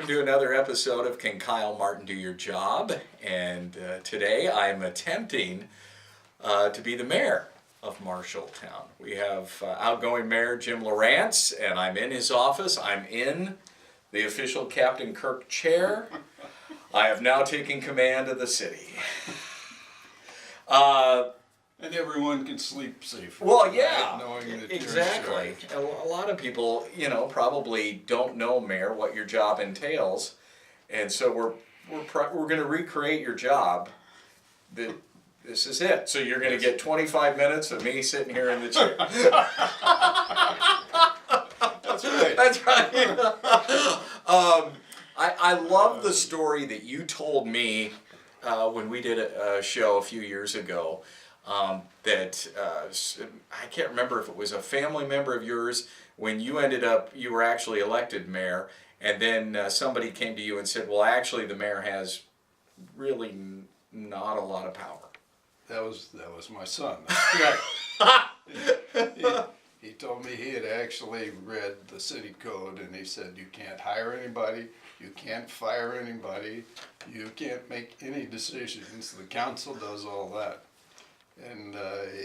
welcome to another episode of Can Kyle Martin Do Your Job? And today I'm attempting to be the mayor of Marshalltown. We have outgoing Mayor Jim Lawrence, and I'm in his office. I'm in the official Captain Kirk chair. I have now taken command of the city. And everyone can sleep safely. Well, yeah, knowing that exactly. A lot of people, probably don't know, Mayor, what your job entails, and so we're going to recreate your job. This is it. So you're going to get 25 minutes of me sitting here in the chair. That's right. That's right. I love the story that you told me when we did a show a few years ago. That I can't remember if it was a family member of yours when you were actually elected mayor, and then somebody came to you and said, well, actually the mayor has really not a lot of power. That was my son. Right. He told me he had actually read the city code, and he said you can't hire anybody, you can't fire anybody, you can't make any decisions. The council does all that. And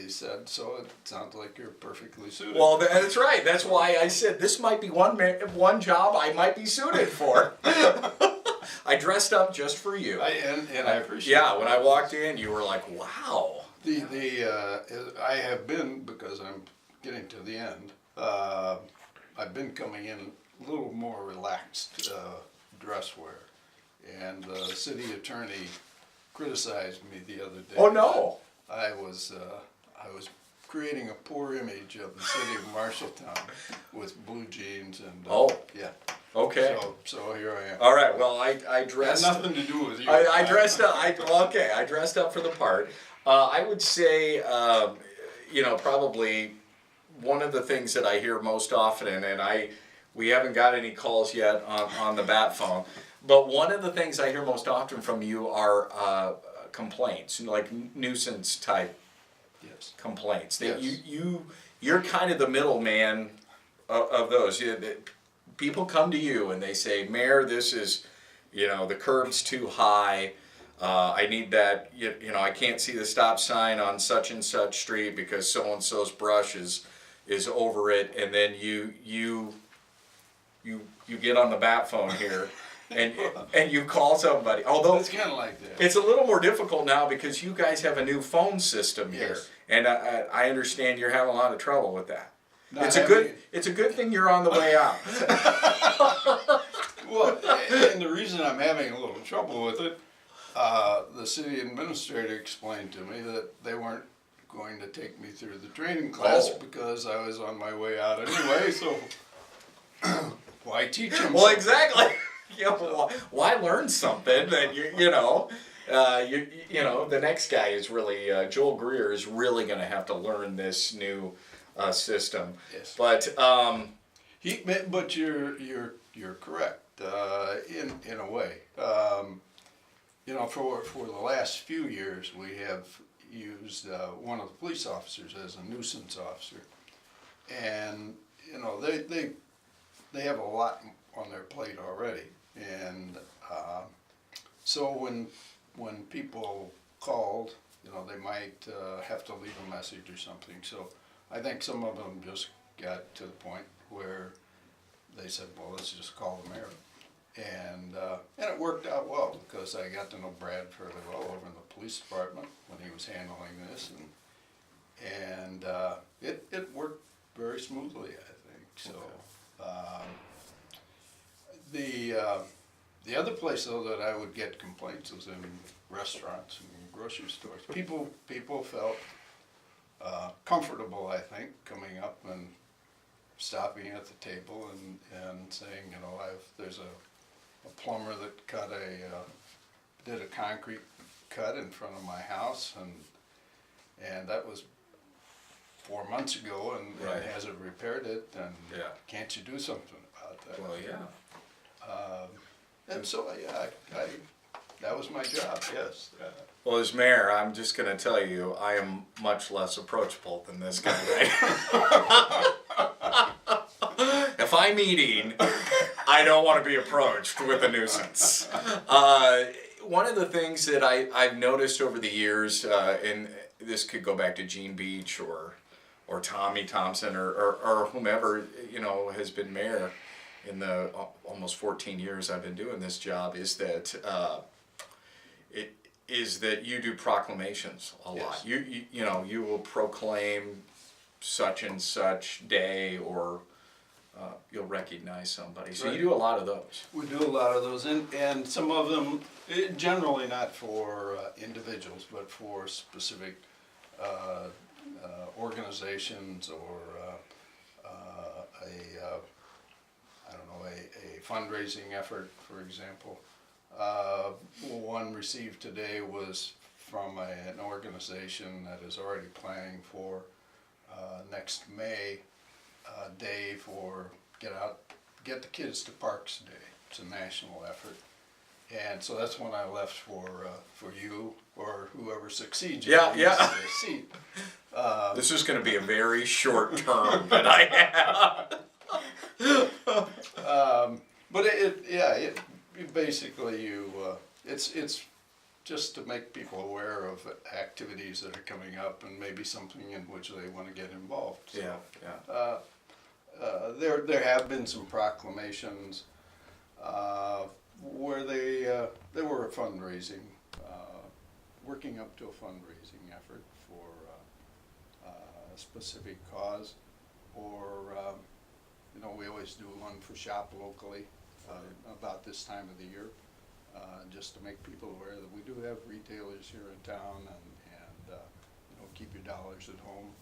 he said, so it sounds like you're perfectly suited. Well, that's right. That's why I said this might be one job I might be suited for. I dressed up just for you. And I appreciate it. Yeah, when I walked in, you were like, wow. I have been, because I'm getting to the end, I've been coming in a little more relaxed dress wear. And the city attorney criticized me the other day. Oh, no. I was creating a poor image of the city of Marshalltown with blue jeans and yeah. Okay. So here I am. All right. Well, I dressed. Had nothing to do with you. I dressed up. I dressed up for the part. I would say, probably one of the things that I hear most often, and we haven't got any calls yet on the bat phone, but one of the things I hear most often from you are complaints, like nuisance type complaints. That you're kind of the middleman of those. People come to you and they say, Mayor, this is, the curb's too high. I need that. I can't see the stop sign on such and such street because so and so's brush is over it. And then you get on the bat phone here. And you call somebody. Although it's kind of like that. It's a little more difficult now because you guys have a new phone system here, and I understand you're having a lot of trouble with that. It's a good thing you're on the way out. Well, and the reason I'm having a little trouble with it, the city administrator explained to me that they weren't going to take me through the training class because I was on my way out anyway. So why teach them? Well, exactly. Why learn something that the next guy is really Joel Greer is really going to have to learn this new system. Yes. But but you're correct in a way. For the last few years we have used one of the police officers as a nuisance officer, and they have a lot on their plate already. And so when people called, they might have to leave a message or something. So I think some of them just got to the point where they said, well, let's just call the mayor. And it worked out well because I got to know Brad fairly well over in the police department when he was handling this, and it worked very smoothly, I think. So. Okay. The other place though that I would get complaints was in restaurants and grocery stores. People felt comfortable, I think, coming up and stopping at the table and saying, there's a plumber that did a concrete cut in front of my house, and that was 4 months ago, and hasn't repaired it, and can't you do something about that? Well, yeah. And so, that was my job, yes. Well, as mayor, I'm just going to tell you, I am much less approachable than this guy, right? If I'm eating, I don't want to be approached with a nuisance. One of the things that I've noticed over the years, and this could go back to Gene Beach or Tommy Thompson or whomever, has been mayor in the almost 14 years I've been doing this job, is that you do proclamations a lot. Yes. You will proclaim such and such day, or you'll recognize somebody. So Right. you do a lot of those. We do a lot of those, and some of them, generally not for individuals, but for specific organizations or a fundraising effort, for example. One received today was from an organization that is already planning for next May day for get the kids to Parks Day. It's a national effort, and so that's one I left for you or whoever succeeds you in this seat. This is going to be a very short term that I have. But it's just to make people aware of activities that are coming up and maybe something in which they want to get involved. So, there have been some proclamations where they were fundraising, working up to a fundraising effort for a specific cause, or we always do one for Shop Locally about this time of the year, just to make people aware that we do have retailers here in town, and keep your dollars at home.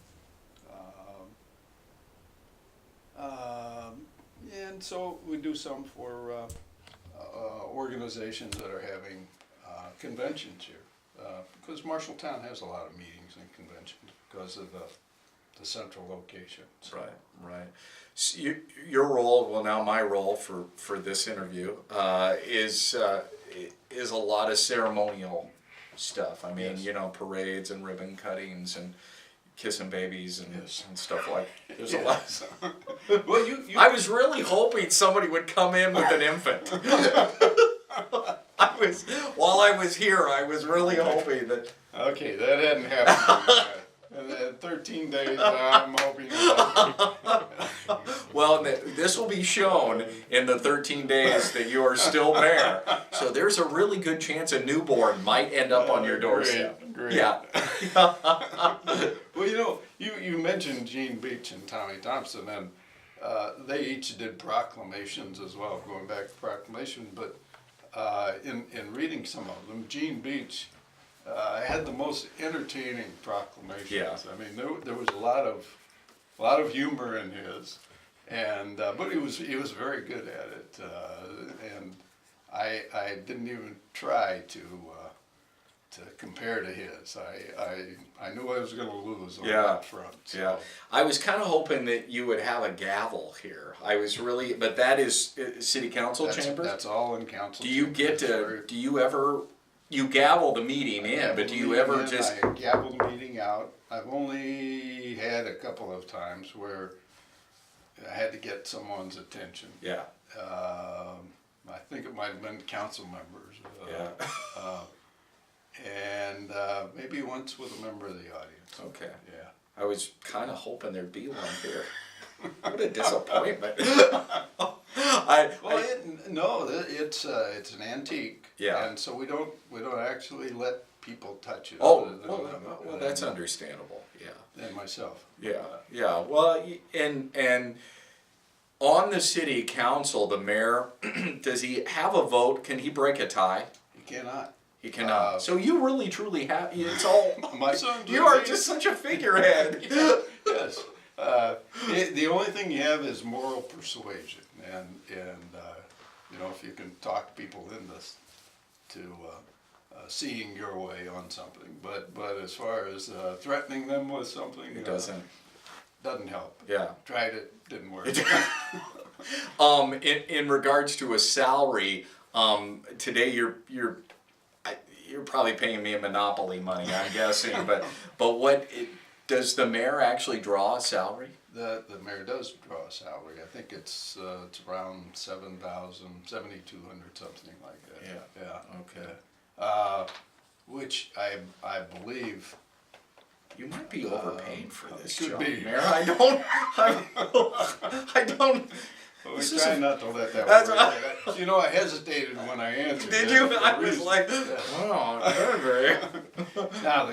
And so we do some for organizations that are having conventions here, because Marshalltown has a lot of meetings and conventions because of the central location. So. Right. So your role, well, now my role for this interview is a lot of ceremonial stuff. I mean, Yes. parades and ribbon cuttings and kissing babies and, Yes. and stuff like. There's a lot. Well, you I was really hoping somebody would come in with an infant. While I was here, I was really hoping that. Okay, that hadn't happened. In 13 days, I'm hoping. Well, this will be shown in the 13 days that you are still mayor. So there's a really good chance a newborn might end up on your doorstep. Great. Yeah. Well, you mentioned Gene Beach and Tommy Thompson, and they each did proclamations as well, going back to proclamation. But in reading some of them, Gene Beach had the most entertaining proclamations. Yeah. I mean, there was a lot of humor in his, and but he was very good at it, and I didn't even try to compare to his. I knew I was going to lose on that front. So. Yeah, I was kind of hoping that you would have a gavel here. I was really, but that is city council chambers. That's all in council. Do you get to? Do you ever? You gavel the meeting in, but do you ever just? I gavel the meeting out. I've only had a couple of times where I had to get someone's attention. Yeah. I think it might have been council members. And maybe once with a member of the audience. Okay. Yeah. I was kind of hoping there'd be one here. What a disappointment. It's an antique. Yeah. And so we don't actually let people touch it. Oh, other than well, that's understandable. Yeah. And myself. Yeah. Well, and on the city council, the mayor, does he have a vote? Can he break a tie? He cannot. He cannot. So you really, truly have. It's all. My son. You are just such a figurehead. Yes. The only thing you have is moral persuasion, and if you can talk people into seeing your way on something, but as far as threatening them with something, It doesn't help. Yeah. Tried it, didn't work. In regards to a salary, today you're probably paying me a monopoly money, I'm guessing, but Does the mayor actually draw a salary? The mayor does draw a salary. I think it's around 7,200, something like that. Yeah. Yeah. Okay. Which I believe. You might be overpaid for this could job, be. Mayor. I don't. We This is try a- not to let that That's worry. You know, I hesitated when I answered. Did that you? for a I was reason. like, Yes. oh, Mayor. Now,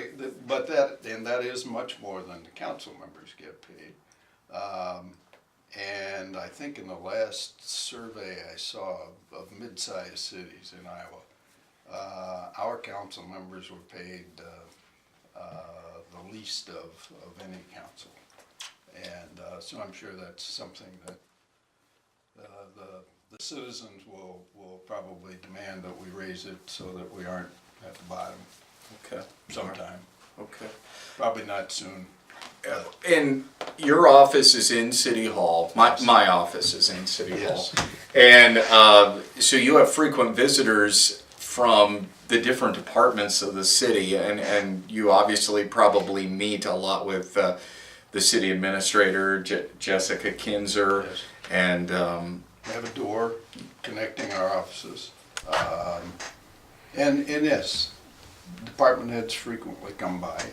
but that is much more than the council members get paid. And I think in the last survey I saw of mid-sized cities in Iowa, our council members were paid the least of any council. And so I'm sure that's something that the citizens will probably demand that we raise it so that we aren't at the bottom Okay. sometime. Okay. Probably not soon. And your office is in City Hall. My office is in City Yes. Hall. And so you have frequent visitors from the different departments of the city, and you obviously probably meet a lot with the city administrator, Jessica Kinzer, Yes. and We have a door connecting our offices. And yes, department heads frequently come by.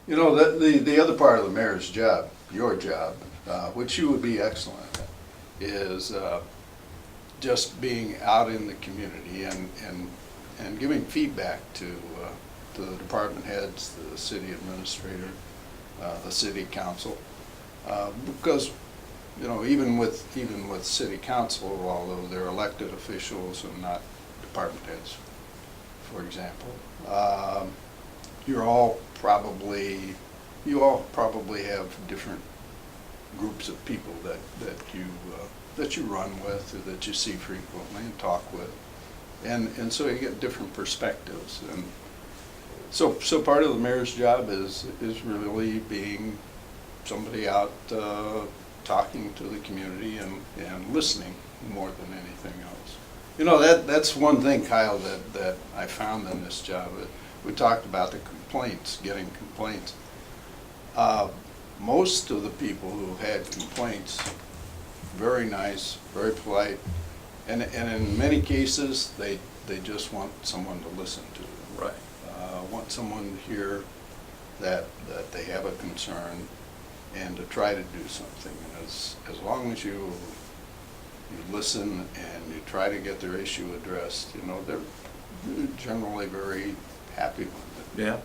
You know, the other part of the mayor's job, your job, which you would be excellent at, is just being out in the community and giving feedback to the department heads, the city administrator, the city council. Because, you know, even with city council, although they're elected officials and not department heads, for example, you all probably have different groups of people that you run with, or that you see frequently and talk with, and so you get different perspectives. And so part of the mayor's job is really being somebody out talking to the community and listening more than anything else. You know, that's one thing, Kyle, that I found in this job. We talked about the complaints, getting complaints. Most of the people who had complaints, very nice, very polite, and in many cases, they just want someone to listen to them. right. Want someone to hear that they have a concern and to try to do something. And as long as you listen and you try to get their issue addressed, you know, they're generally very happy with it. Yeah.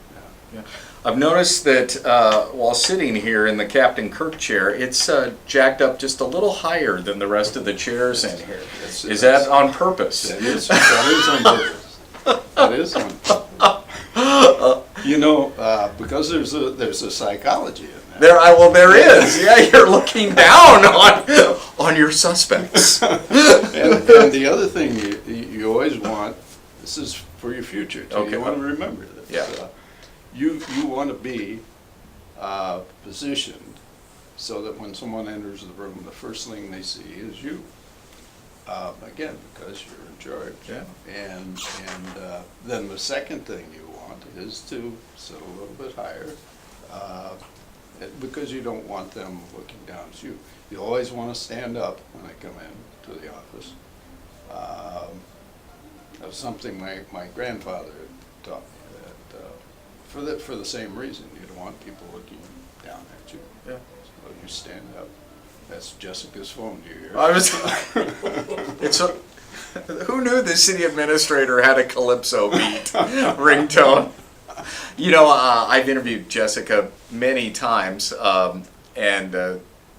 Yeah. I've noticed that while sitting here in the Captain Kirk chair, it's jacked up just a little higher than the rest of the chairs in here. Is that on purpose? That is on purpose. That is on purpose. You know, because there's a psychology in that. There is. Yeah, you're looking down on your suspects. And the other thing you always want, this is for your future too. Okay. You want to remember this. Yeah. You want to be positioned so that when someone enters the room, the first thing they see is you. Again, because you're in charge. Yeah. And then the second thing you want is to sit a little bit higher, because you don't want them looking down at you. You always want to stand up when they come in to the office. That was something my grandfather had taught me, that for the same reason. You don't want people looking down at you. Yeah. So you stand up. That's Jessica's phone. Do you hear? I was. Who knew the city administrator had a calypso beat ringtone? You know, I've interviewed Jessica many times, and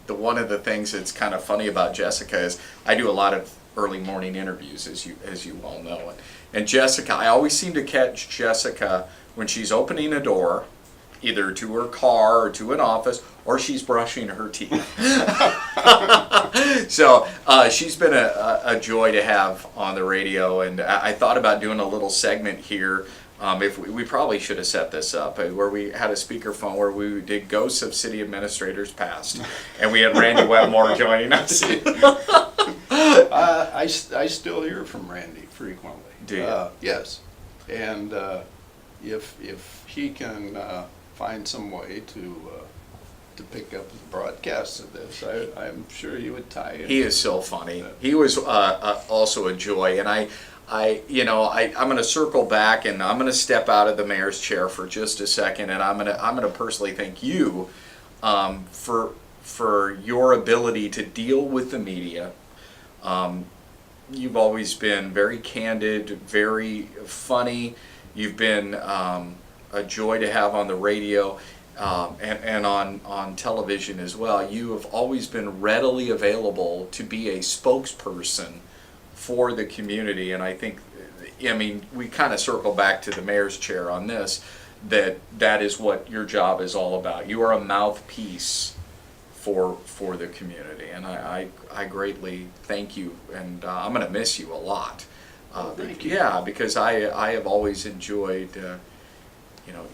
one of the things that's kind of funny about Jessica is I do a lot of early morning interviews, as you all know. And Jessica, I always seem to catch Jessica when she's opening a door, either to her car or to an office, or she's brushing her teeth. So she's been a joy to have on the radio, and I thought about doing a little segment here. If we probably should have set this up, where we had a speakerphone where we did ghosts of city administrators past, and we had Randy Wetmore joining us. I still hear from Randy frequently. Do you? Yes, and if he can find some way to pick up the broadcast of this. I'm sure you would tie in. He is so funny. He was also a joy, and I'm going to circle back, and I'm going to step out of the mayor's chair for just a second, and I'm going to personally thank you for your ability to deal with the media. You've always been very candid, very funny. You've been a joy to have on the radio and on television as well. You have always been readily available to be a spokesperson for the community, and we kind of circle back to the mayor's chair on this, that is what your job is all about. You are a mouthpiece for the community, and I greatly thank you, and I'm going to miss you a lot. Thank you. Yeah, because I have always enjoyed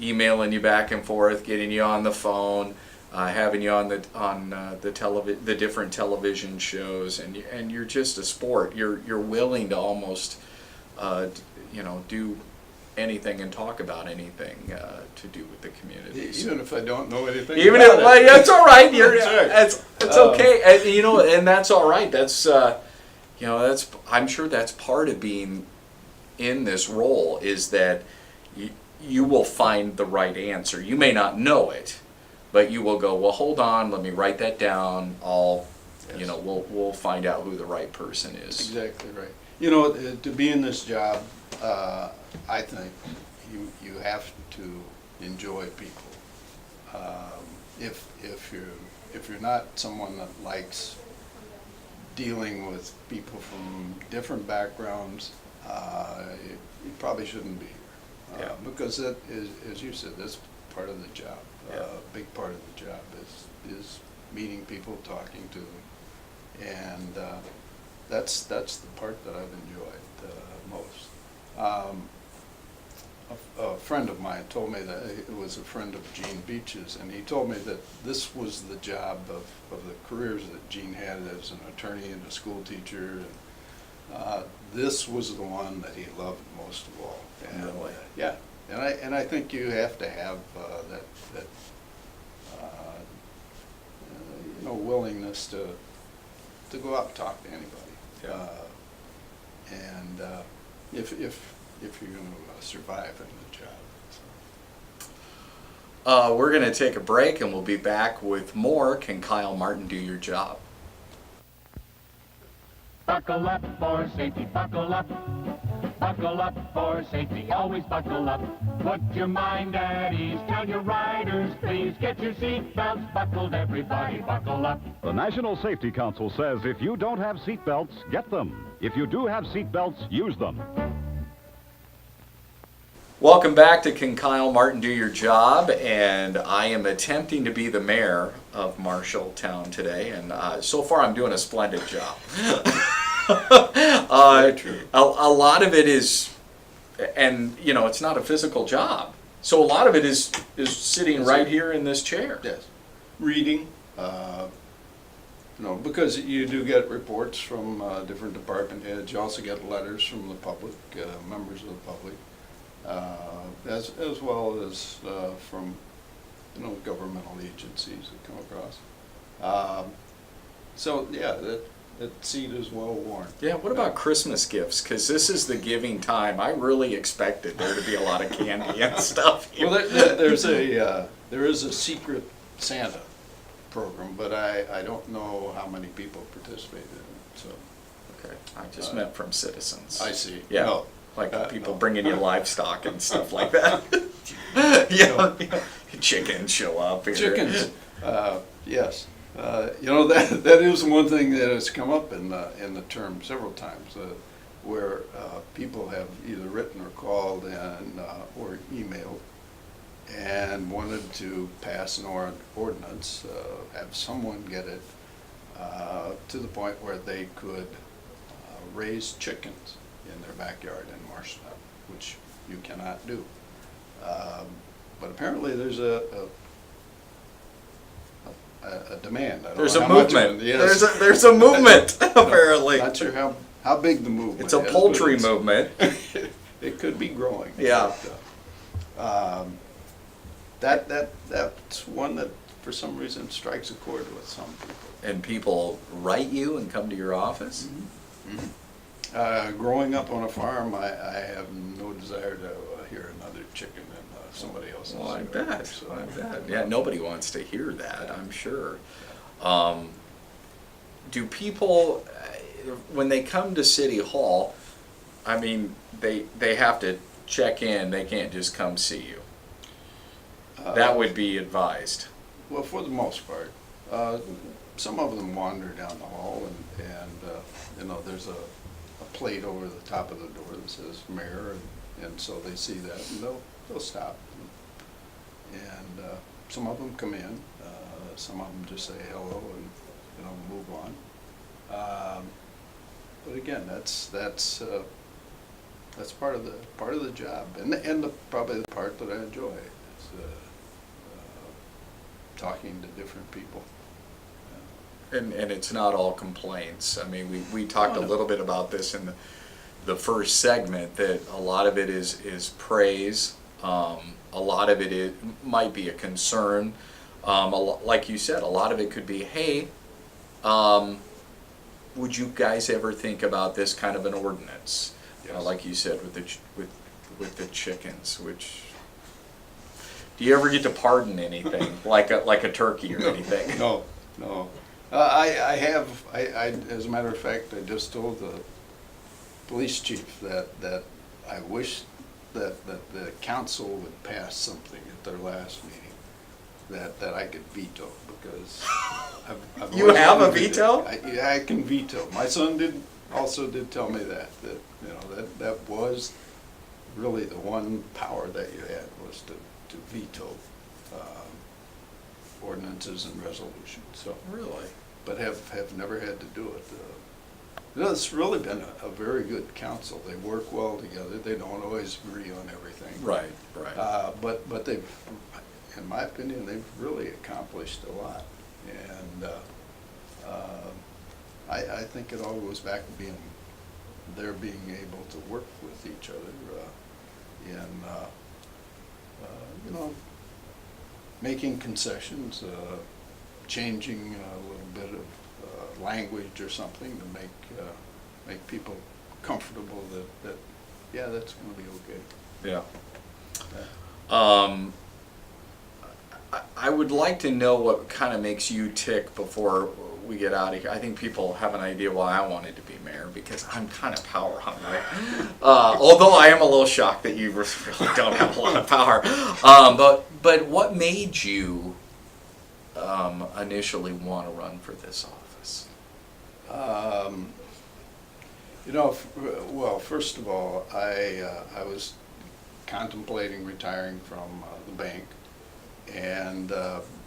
emailing you back and forth, getting you on the phone, having you on the different television shows, and you're just a sport. You're willing to almost do anything and talk about anything to do with the community. Even if I don't know anything. Even about if, well, yeah, it's all right. It's okay, and that's all right. That's I'm sure that's part of being in this role, is that you will find the right answer. You may not know it, but you will go, well, hold on, let me write that down. Yes. We'll find out who the right person is. Exactly right. To be in this job, I think you have to enjoy people. If you're not someone that likes dealing with people from different backgrounds, you probably shouldn't be here. Because that is, as you said, that's part of the job. A big part of the job is meeting people, talking to them, and that's the part that I've enjoyed most. A friend of mine told me that it was a friend of Gene Beach's, and he told me that this was the job of the careers that Gene had as an attorney and a school teacher. And, this was the one that he loved most of all. And, really? Yeah, and I think you have to have that willingness to go out and talk to anybody. Yeah. And if you're going to survive in the job. So. We're going to take a break, and we'll be back with more Can Kyle Martin Do Your Job? Buckle up for safety, buckle up. Buckle up for safety, always buckle up. Put your mind at ease, tell your riders please. Get your seat belts buckled, everybody buckle up. The National Safety Council says if you don't have seat belts, get them. If you do have seat belts, use them. Welcome back to Can Kyle Martin Do Your Job? And I am attempting to be the mayor of Marshalltown today, and so far I'm doing a splendid job. Very true. A lot of it is, and it's not a physical job, so a lot of it is sitting right here in this chair. Yes. Reading, because you do get reports from different department heads. You also get letters from the public, members of the public. As well as from governmental agencies that come across. So yeah, that seat is well worn. Yeah, what about Christmas gifts? Because this is the giving time. I really expected there to be a lot of candy and stuff here. Well, there is a secret Santa program, but I don't know how many people participate in it. So. Okay, I just meant from citizens. I see. Yeah. No. Like people bringing you livestock and stuff like that. Yeah, chickens show up. Here. Chickens, yes. That is one thing that has come up in the term several times, where people have either written or called and or emailed and wanted to pass an ordinance, have someone get it to the point where they could raise chickens in their backyard in Marshalltown, which you cannot do. But apparently there's a demand. I don't There's know a how much of movement. it, yes. There's a movement apparently. Not sure how big the movement It's a is, poultry but movement. it could be growing. Yeah. But, That's one that for some reason strikes a chord with some people. And people write you and come to your office? Growing up on a farm, I have no desire to hear another chicken in somebody else's. Well, I yard, bet, so, I bet. Yeah, nobody wants to hear that, I'm sure. Do people, when they come to City Hall, I mean, they have to check in, they can't just come see you? That would be advised. Well, for the most part. Some of them wander down the hall and there's a plate over the top of the door that says mayor, and so they see that and they'll stop. And some of them come in, some of them just say hello and move on. But again, that's part of the job, and probably the part that I enjoy is talking to different people. And it's not all complaints. I mean, we talked a little bit about this in the first segment, that a lot of it is praise. A lot of it might be a concern. Like you said, a lot of it could be, hey, would you guys ever think about this kind of an ordinance? Yes. Like you said, with the chickens, which... Do you ever get to pardon anything, like a turkey or anything? No. I as a matter of fact, I just told the police chief that I wish that the council would pass something at their last meeting that I could veto, because I've You have a veto? Yeah, I can veto. My son also did tell me that that was really the one power that you had, was to veto ordinances and resolutions. So Really? but have never had to do it. It's really been a very good council. They work well together. They don't always agree on everything. Right. But they've, in my opinion, they've really accomplished a lot. And I think it all goes back to being able to work with each other making concessions, changing a little bit of language or something to make people comfortable that yeah, that's going to be okay. Yeah. I would like to know what kind of makes you tick before we get out of here. I think people have an idea why I wanted to be mayor, because I'm kind of power hungry. Although I am a little shocked that you really don't have a lot of power. But what made you initially want to run for this office? Well, first of all, I was contemplating retiring from the bank, and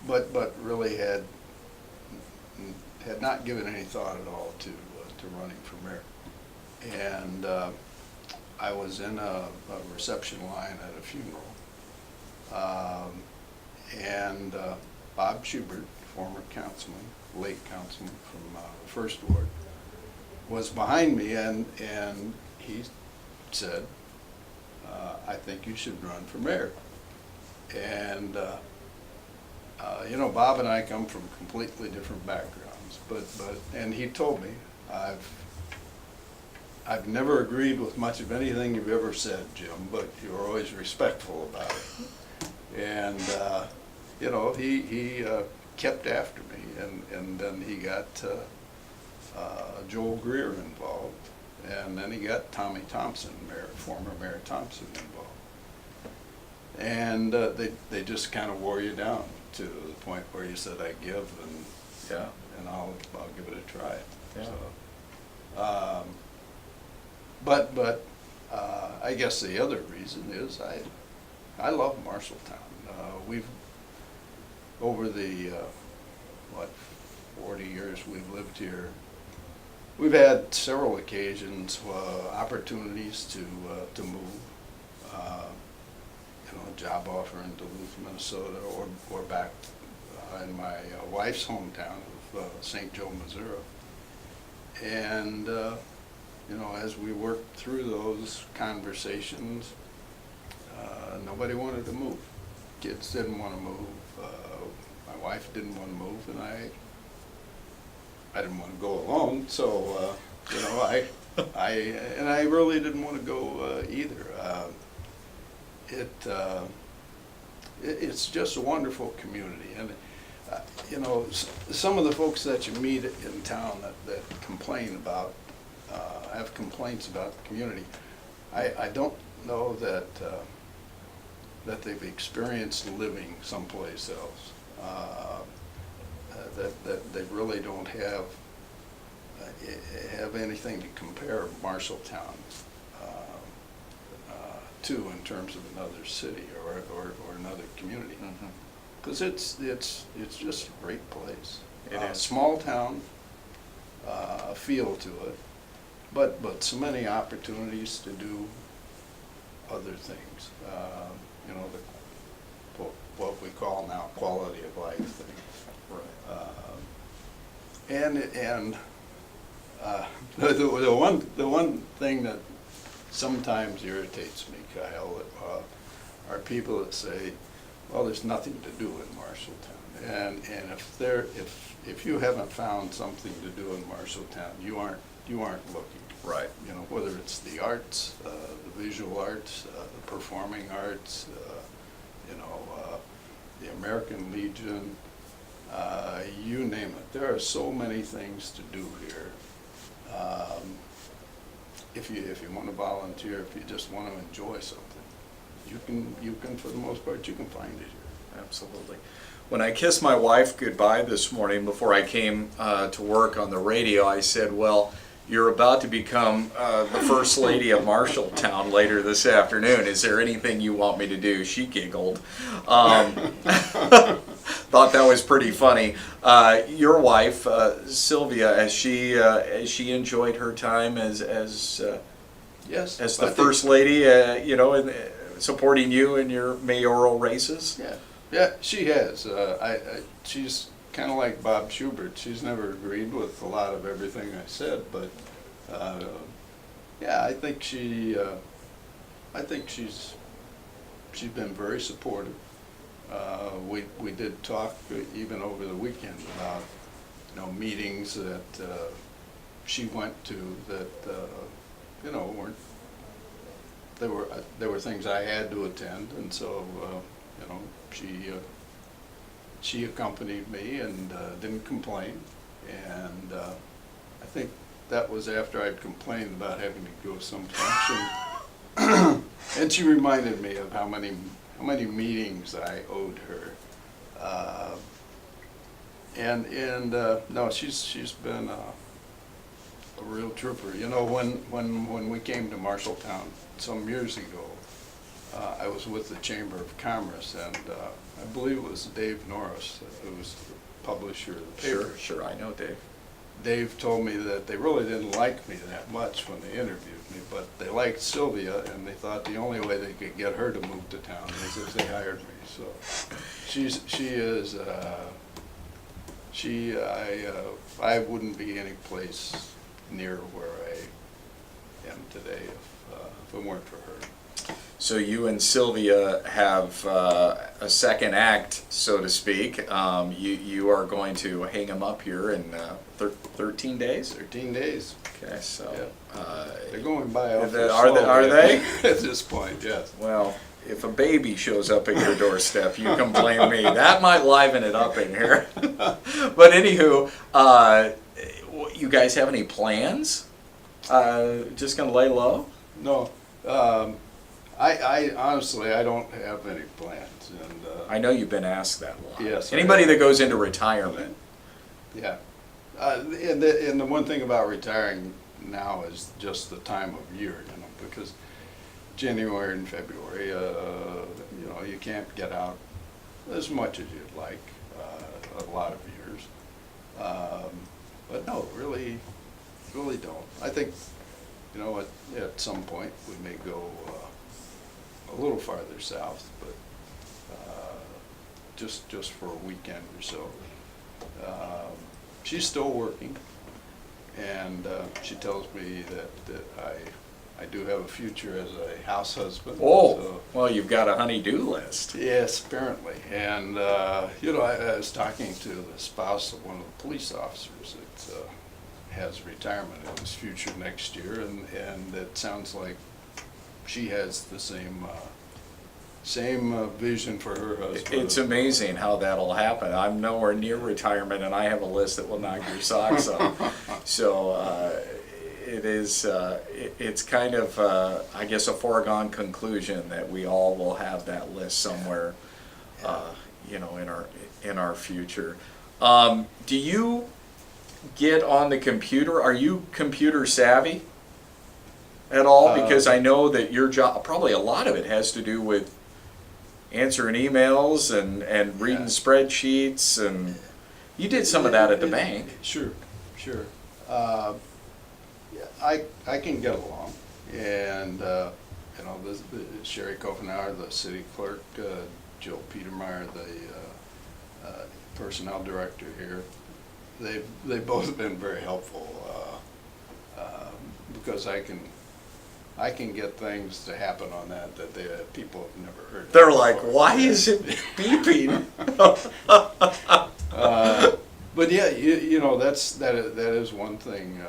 but really had not given any thought at all to running for mayor. And I was in a reception line at a funeral, and Bob Schubert, former councilman, late councilman from the First Ward, was behind me, and he said, I think you should run for mayor. And Bob and I come from completely different backgrounds, and he told me, I've never agreed with much of anything you've ever said, Jim, but you're always respectful about it. And he kept after me, and then he got Joel Greer involved, and then he got Tommy Thompson, former Mayor Thompson, involved. And they just kind of wore you down to the point where you said, I give, and I'll give it a try. Yeah. So, but I guess the other reason is I love Marshalltown. We've, over the 40 years we've lived here, we've had several occasions, opportunities to move. A job offer in Duluth, Minnesota, or back in my wife's hometown of St. Joe, Missouri. And as we worked through those conversations, nobody wanted to move. kids didn't want to move. My wife didn't want to move, and I didn't want to go alone. So you know, I really didn't want to go either. It's just a wonderful community, and you know, some of the folks that you meet in town that complain about, have complaints about the community, I don't know that they've experienced living someplace else. That they really don't have anything to compare Marshalltown to in terms of another city or another community. Because it's just a great place. It is. Small town feel to it, but so many opportunities to do other things. You know, what we call now quality of life things. Right. And the one thing that sometimes irritates me, Kyle, are people that say, well, there's nothing to do in Marshalltown. And if you haven't found something to do in Marshalltown, you aren't looking. Right. You know, whether it's the arts, the visual arts, the performing arts, you know, the American Legion, you name it. There are so many things to do here. If you want to volunteer, if you just want to enjoy something, you can for the most part, you can find it here. Absolutely. When I kissed my wife goodbye this morning before I came to work on the radio, I said, well, you're about to become the First Lady of Marshalltown later this afternoon. Is there anything you want me to do? She giggled. Thought that was pretty funny. Your wife, Sylvia, has she enjoyed her time as Yes. as the First Lady, you know, in, supporting you in your mayoral races? Yeah, she has. She's kind of like Bob Schubert. She's never agreed with a lot of everything I said, but yeah, I think she's been very supportive. We did talk even over the weekend about, you know, meetings that she went to that you know, weren't. There were things I had to attend, and so you know, she accompanied me and didn't complain. And I think that was after I'd complained about having to go to some function, and she reminded me of how many meetings I owed her. And no, she's been a real trooper. You know, when we came to Marshalltown some years ago, I was with the Chamber of Commerce, and I believe it was Dave Norris, who was the publisher of the paper. Sure, I know Dave. Dave told me that they really didn't like me that much when they interviewed me, but they liked Sylvia, and they thought the only way they could get her to move to town was if they hired me. So I wouldn't be any place near where I am today if it weren't for her. So you and Sylvia have a second act, so to speak. You are going to hang them up here in 13 days? 13 days. Okay, so... Yeah. They're going by awfully Are slowly they? at this point, yes. Well, if a baby shows up at your doorstep, you can blame me. That might liven it up in here. But anywho, you guys have any plans? Just gonna lay low? No. I honestly, I don't have any plans, and I know you've been asked that a lot. Yes, Anybody I have. that goes into retirement. yeah. And the one thing about retiring now is just the time of year, you know, because January and February, you know, you can't get out as much as you'd like a lot of years. But no, really don't. I think, you know, at some point we may go a little farther south, but just for a weekend or so. She's still working, and she tells me that I do have a future as a house husband. Oh, so- well, you've got a honey-do list. Yes, apparently. And, you know, I was talking to the spouse of one of the police officers that has retirement in his future next year, and it sounds like she has the same vision for her husband. It's amazing how that'll happen. I'm nowhere near retirement, and I have a list that will knock your socks off. So it's kind of, I guess, a foregone conclusion that we all will have that list somewhere, you know, in our future. Do you get on the computer? Are you computer savvy at all? Because I know that your job, probably a lot of it has to do with answering emails and reading spreadsheets, and you did some of that at the bank. Sure. Yeah, I can get along, and you know, the Sherry Kopenauer, the city clerk, Jill Petermeyer, the personnel director here, they've both been very helpful, because I can get things to happen on that people have never heard of. They're like, why is it beeping? But yeah, you know, that is one thing.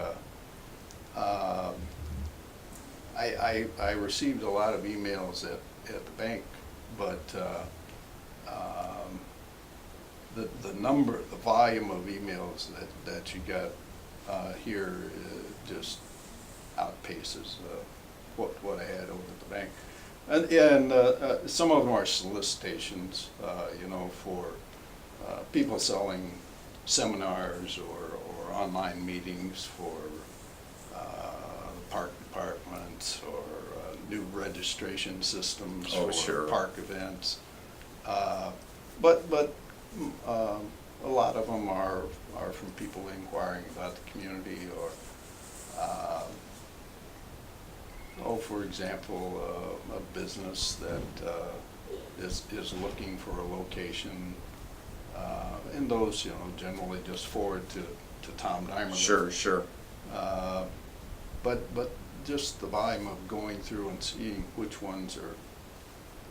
I received a lot of emails at the bank, but the volume of emails that you got here just outpaces what I had over at the bank. And some of them are solicitations, you know, for people selling seminars or online meetings for park departments or new registration systems Oh, for sure. park events. But a lot of them are from people inquiring about the community or for example, a business that is looking for a location, and those, you know, generally just forward to Tom Dimer. Sure. But just the volume of going through and seeing which ones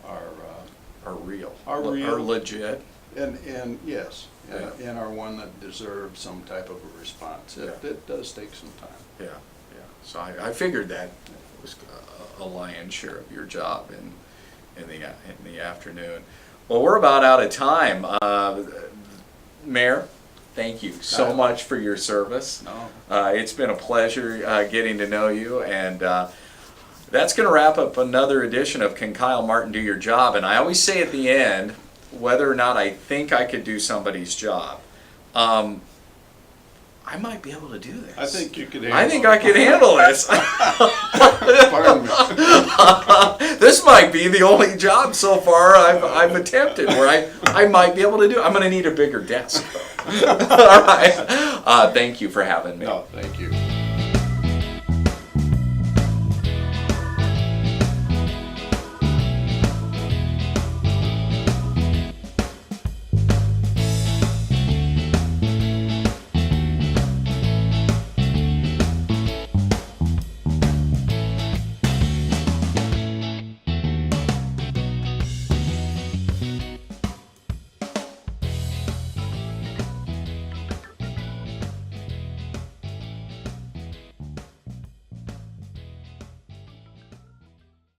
Are real. Are real. Are legit. and yes, Yeah. and are one that deserves some type of a response. It does take some time. Yeah. So I figured that was a lion's share of your job in the afternoon. Well, we're about out of time. Mayor, thank you so much for your service. No. It's been a pleasure getting to know you, and that's going to wrap up another edition of Can Kyle Martin Do Your Job? And I always say at the end, whether or not I think I could do somebody's job, I might be able to do this. I think you could handle I think I could handle this. Pardon me. This might be the only job so far I've attempted where I might be able to do. I'm going to need a bigger desk. All right. Thank you for having me. No, thank you.